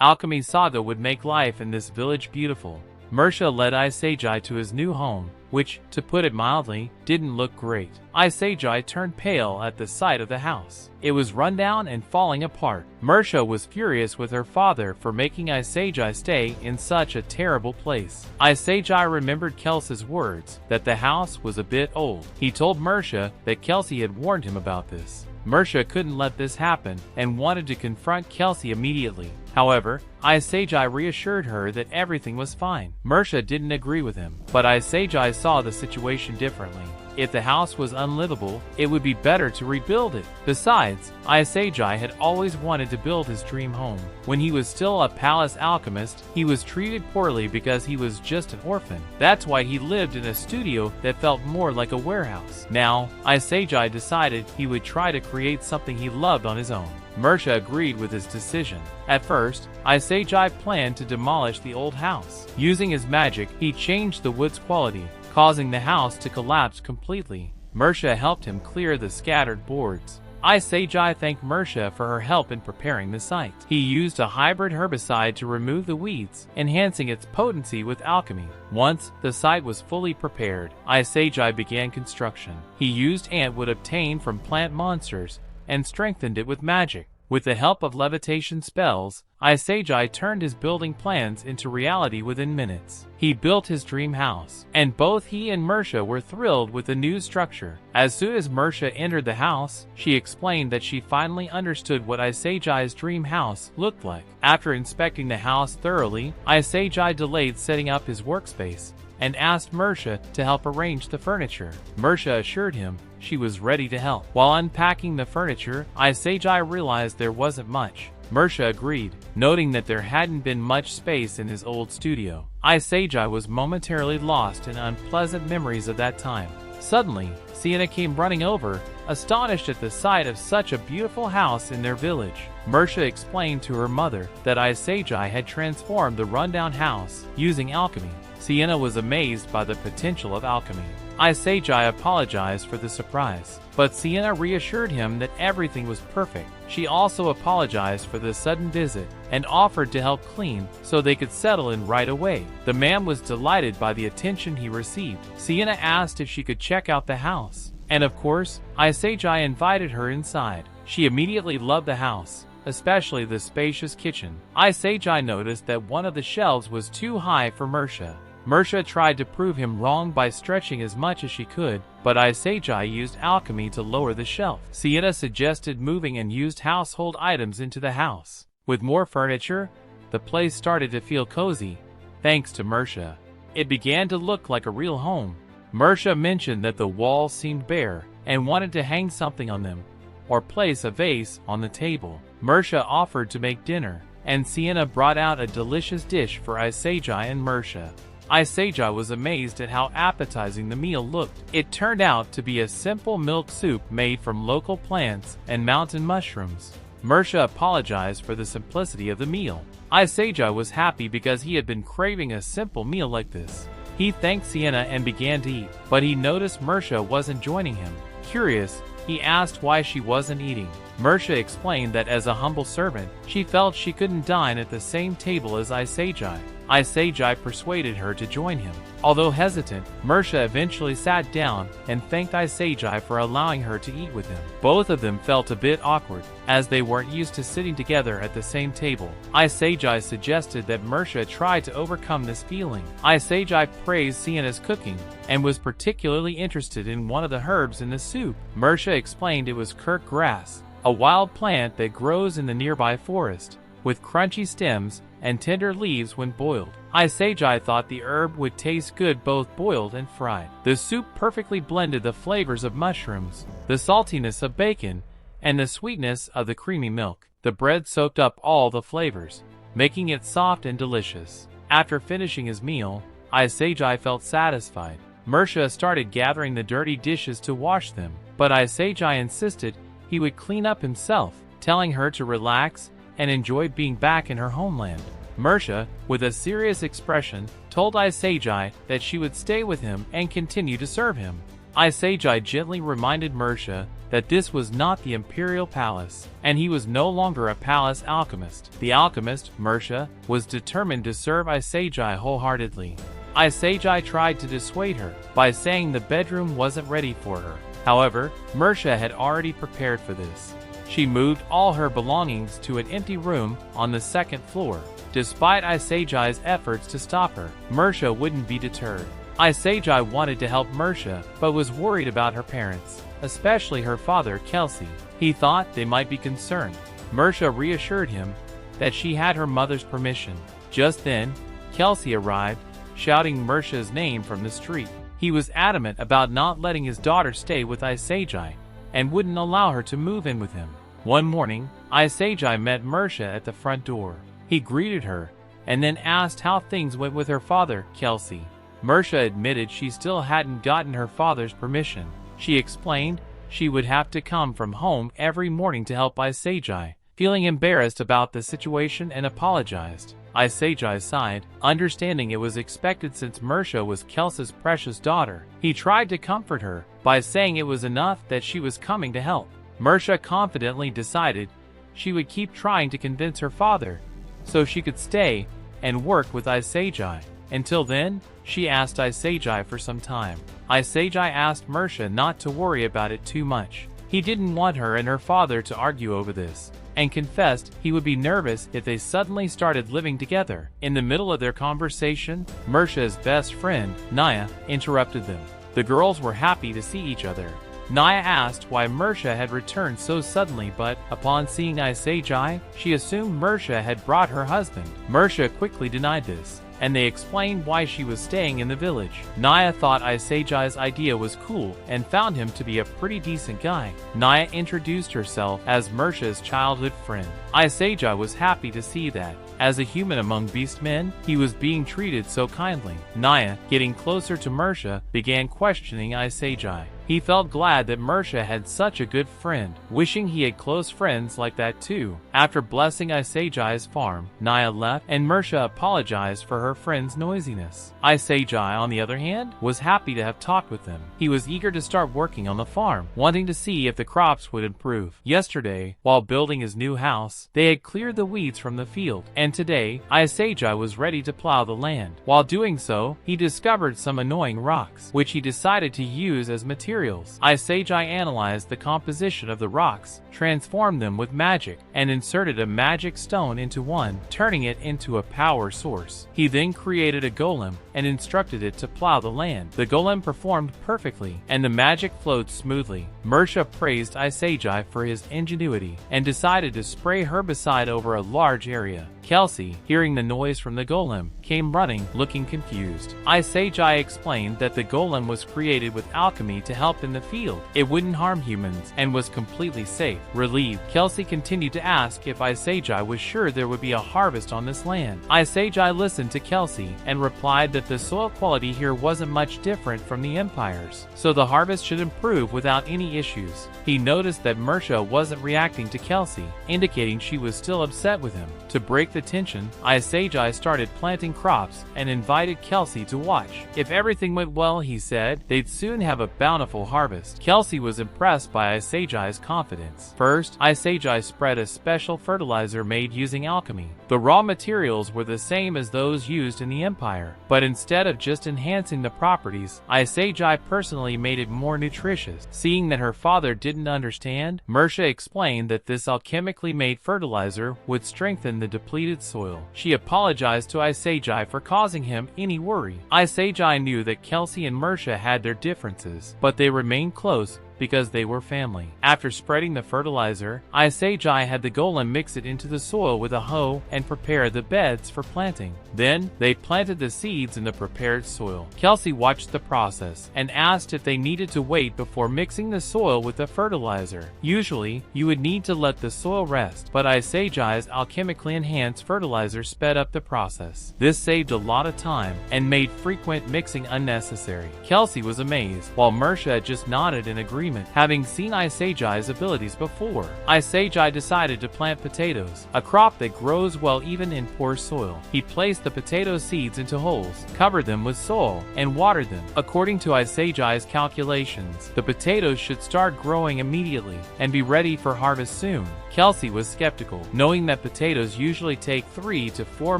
Alchemy saga would make life in this village beautiful. Mersha led Isagi to his new home, which, to put it mildly, didn't look great. Isagi turned pale at the sight of the house. It was run down and falling apart. Mersha was furious with her father for making Isagi stay in such a terrible place. Isagi remembered Kelsey's words, that the house was a bit old. He told Mersha that Kelsey had warned him about this. Mersha couldn't let this happen and wanted to confront Kelsey immediately. However, Isagi reassured her that everything was fine. Mersha didn't agree with him, but Isagi saw the situation differently. If the house was unlivable, it would be better to rebuild it. Besides, Isagi had always wanted to build his dream home. When he was still a palace alchemist, he was treated poorly because he was just an orphan. That's why he lived in a studio that felt more like a warehouse. Now, Isagi decided he would try to create something he loved on his own. Mersha agreed with his decision. At first, Isagi planned to demolish the old house. Using his magic, he changed the wood's quality, causing the house to collapse completely. Mersha helped him clear the scattered boards. Isagi thanked Mersha for her help in preparing the site. He used a hybrid herbicide to remove the weeds, enhancing its potency with alchemy. Once the site was fully prepared, Isagi began construction. He used antwood obtained from plant monsters and strengthened it with magic. With the help of levitation spells, Isagi turned his building plans into reality within minutes. He built his dream house, and both he and Mersha were thrilled with the new structure. As soon as Mersha entered the house, she explained that she finally understood what Isagi's dream house looked like. After inspecting the house thoroughly, Isagi delayed setting up his workspace and asked Mersha to help arrange the furniture. Mersha assured him she was ready to help. While unpacking the furniture, Isagi realized there wasn't much. Mersha agreed, noting that there hadn't been much space in his old studio. Isagi was momentarily lost in unpleasant memories of that time. Suddenly, Sienna came running over, astonished at the sight of such a beautiful house in their village. Mersha explained to her mother that Isagi had transformed the rundown house using alchemy. Sienna was amazed by the potential of alchemy. Isagi apologized for the surprise, but Sienna reassured him that everything was perfect. She also apologized for the sudden visit and offered to help clean so they could settle in right away. The man was delighted by the attention he received. Sienna asked if she could check out the house, and of course, Isagi invited her inside. She immediately loved the house, especially the spacious kitchen. Isagi noticed that one of the shelves was too high for Mersha. Mersha tried to prove him wrong by stretching as much as she could, but Isagi used alchemy to lower the shelf. Sienna suggested moving and used household items into the house. With more furniture, the place started to feel cozy, thanks to Mersha. It began to look like a real home. Mersha mentioned that the walls seemed bare and wanted to hang something on them, or place a vase on the table. Mersha offered to make dinner, and Sienna brought out a delicious dish for Isagi and Mersha. Isagi was amazed at how appetizing the meal looked. It turned out to be a simple milk soup made from local plants and mountain mushrooms. Mersha apologized for the simplicity of the meal. Isagi was happy because he had been craving a simple meal like this. He thanked Sienna and began to eat, but he noticed Mersha wasn't joining him. Curious, he asked why she wasn't eating. Mersha explained that as a humble servant, she felt she couldn't dine at the same table as Isagi. Isagi persuaded her to join him. Although hesitant, Mersha eventually sat down and thanked Isagi for allowing her to eat with him. Both of them felt a bit awkward, as they weren't used to sitting together at the same table. Isagi suggested that Mersha try to overcome this feeling. Isagi praised Sienna's cooking, and was particularly interested in one of the herbs in the soup. Mersha explained it was kirk grass, a wild plant that grows in the nearby forest, with crunchy stems and tender leaves when boiled. Isagi thought the herb would taste good both boiled and fried. The soup perfectly blended the flavors of mushrooms, the saltiness of bacon, and the sweetness of the creamy milk. The bread soaked up all the flavors, making it soft and delicious. After finishing his meal, Isagi felt satisfied. Mersha started gathering the dirty dishes to wash them, but Isagi insisted he would clean up himself, telling her to relax and enjoy being back in her homeland. Mersha, with a serious expression, told Isagi that she would stay with him and continue to serve him. Isagi gently reminded Mersha that this was not the Imperial Palace, and he was no longer a palace alchemist. The alchemist, Mersha, was determined to serve Isagi wholeheartedly. Isagi tried to dissuade her by saying the bedroom wasn't ready for her. However, Mersha had already prepared for this. She moved all her belongings to an empty room on the second floor. Despite Isagi's efforts to stop her, Mersha wouldn't be deterred. Isagi wanted to help Mersha, but was worried about her parents, especially her father, Kelsey. He thought they might be concerned. Mersha reassured him that she had her mother's permission. Just then, Kelsey arrived, shouting Mersha's name from the street. He was adamant about not letting his daughter stay with Isagi, and wouldn't allow her to move in with him. One morning, Isagi met Mersha at the front door. He greeted her, and then asked how things went with her father, Kelsey. Mersha admitted she still hadn't gotten her father's permission. She explained she would have to come from home every morning to help Isagi, feeling embarrassed about the situation, and apologized. Isagi sighed, understanding it was expected since Mersha was Kelsey's precious daughter. He tried to comfort her by saying it was enough that she was coming to help. Mersha confidently decided she would keep trying to convince her father so she could stay and work with Isagi. Until then, she asked Isagi for some time. Isagi asked Mersha not to worry about it too much. He didn't want her and her father to argue over this, and confessed he would be nervous if they suddenly started living together. In the middle of their conversation, Mersha's best friend, Naya, interrupted them. The girls were happy to see each other. Naya asked why Mersha had returned so suddenly, but upon seeing Isagi, she assumed Mersha had brought her husband. Mersha quickly denied this, and they explained why she was staying in the village. Naya thought Isagi's idea was cool and found him to be a pretty decent guy. Naya introduced herself as Mersha's childhood friend. Isagi was happy to see that, as a human among beast men, he was being treated so kindly. Naya, getting closer to Mersha, began questioning Isagi. He felt glad that Mersha had such a good friend, wishing he had close friends like that too. After blessing Isagi's farm, Naya left, and Mersha apologized for her friend's noisiness. Isagi, on the other hand, was happy to have talked with them. He was eager to start working on the farm, wanting to see if the crops would improve. Yesterday, while building his new house, they had cleared the weeds from the field, and today, Isagi was ready to plow the land. While doing so, he discovered some annoying rocks, which he decided to use as materials. Isagi analyzed the composition of the rocks, transformed them with magic, and inserted a magic stone into one, turning it into a power source. He then created a golem and instructed it to plow the land. The golem performed perfectly, and the magic flowed smoothly. Mersha praised Isagi for his ingenuity and decided to spray herbicide over a large area. Kelsey, hearing the noise from the golem, came running, looking confused. Isagi explained that the golem was created with alchemy to help in the field. It wouldn't harm humans and was completely safe. Relieved, Kelsey continued to ask if Isagi was sure there would be a harvest on this land. Isagi listened to Kelsey and replied that the soil quality here wasn't much different from the Empire's, so the harvest should improve without any issues. He noticed that Mersha wasn't reacting to Kelsey, indicating she was still upset with him. To break the tension, Isagi started planting crops and invited Kelsey to watch. If everything went well, he said, they'd soon have a bountiful harvest. Kelsey was impressed by Isagi's confidence. First, Isagi spread a special fertilizer made using alchemy. The raw materials were the same as those used in the Empire, but instead of just enhancing the properties, Isagi personally made it more nutritious. Seeing that her father didn't understand, Mersha explained that this alchemically made fertilizer would strengthen the depleted soil. She apologized to Isagi for causing him any worry. Isagi knew that Kelsey and Mersha had their differences, but they remained close because they were family. After spreading the fertilizer, Isagi had the golem mix it into the soil with a hoe and prepare the beds for planting. Then, they planted the seeds in the prepared soil. Kelsey watched the process and asked if they needed to wait before mixing the soil with the fertilizer. Usually, you would need to let the soil rest, but Isagi's alchemically enhanced fertilizer sped up the process. This saved a lot of time and made frequent mixing unnecessary. Kelsey was amazed, while Mersha just nodded in agreement. agreement, having seen Isagi's abilities before. Isagi decided to plant potatoes, a crop that grows well even in poor soil. He placed the potato seeds into holes, covered them with soil, and watered them. According to Isagi's calculations, the potatoes should start growing immediately and be ready for harvest soon. Kelsey was skeptical, knowing that potatoes usually take 3 to 4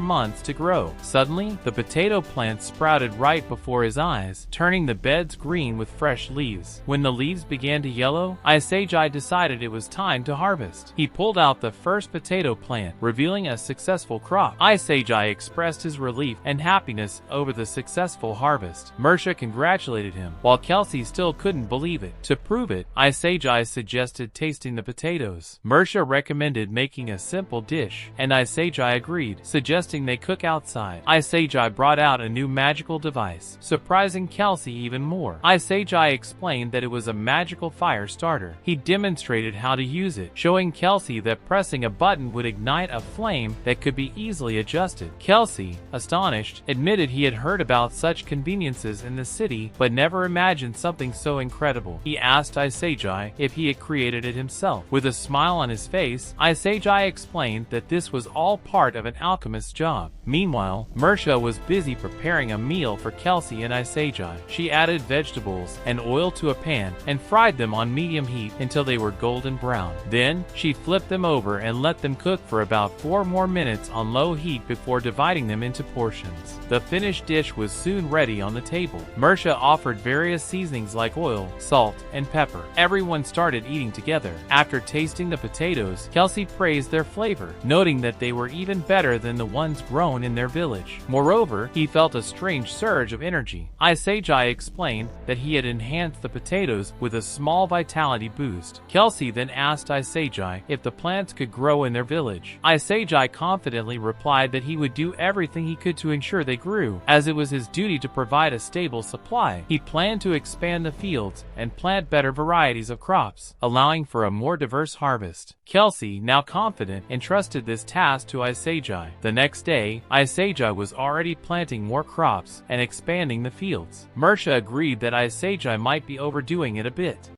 months to grow. Suddenly, the potato plant sprouted right before his eyes, turning the beds green with fresh leaves. When the leaves began to yellow, Isagi decided it was time to harvest. He pulled out the first potato plant, revealing a successful crop. Isagi expressed his relief and happiness over the successful harvest. Mersha congratulated him, while Kelsey still couldn't believe it. To prove it, Isagi suggested tasting the potatoes. Mersha recommended making a simple dish, and Isagi agreed, suggesting they cook outside. Isagi brought out a new magical device, surprising Kelsey even more. Isagi explained that it was a magical fire starter. He demonstrated how to use it, showing Kelsey that pressing a button would ignite a flame that could be easily adjusted. Kelsey, astonished, admitted he had heard about such conveniences in the city, but never imagined something so incredible. He asked Isagi if he had created it himself. With a smile on his face, Isagi explained that this was all part of an alchemist's job. Meanwhile, Mersha was busy preparing a meal for Kelsey and Isagi. She added vegetables and oil to a pan and fried them on medium heat until they were golden brown. Then, she flipped them over and let them cook for about 4 more minutes on low heat before dividing them into portions. The finished dish was soon ready on the table. Mersha offered various seasonings like oil, salt, and pepper. Everyone started eating together. After tasting the potatoes, Kelsey praised their flavor, noting that they were even better than the ones grown in their village. Moreover, he felt a strange surge of energy. Isagi explained that he had enhanced the potatoes with a small vitality boost. Kelsey then asked Isagi if the plants could grow in their village. Isagi confidently replied that he would do everything he could to ensure they grew, as it was his duty to provide a stable supply. He planned to expand the fields and plant better varieties of crops, allowing for a more diverse harvest. Kelsey, now confident, entrusted this task to Isagi. The next day, Isagi was already planting more crops and expanding the fields. Mersha agreed that Isagi might be overdoing it a bit.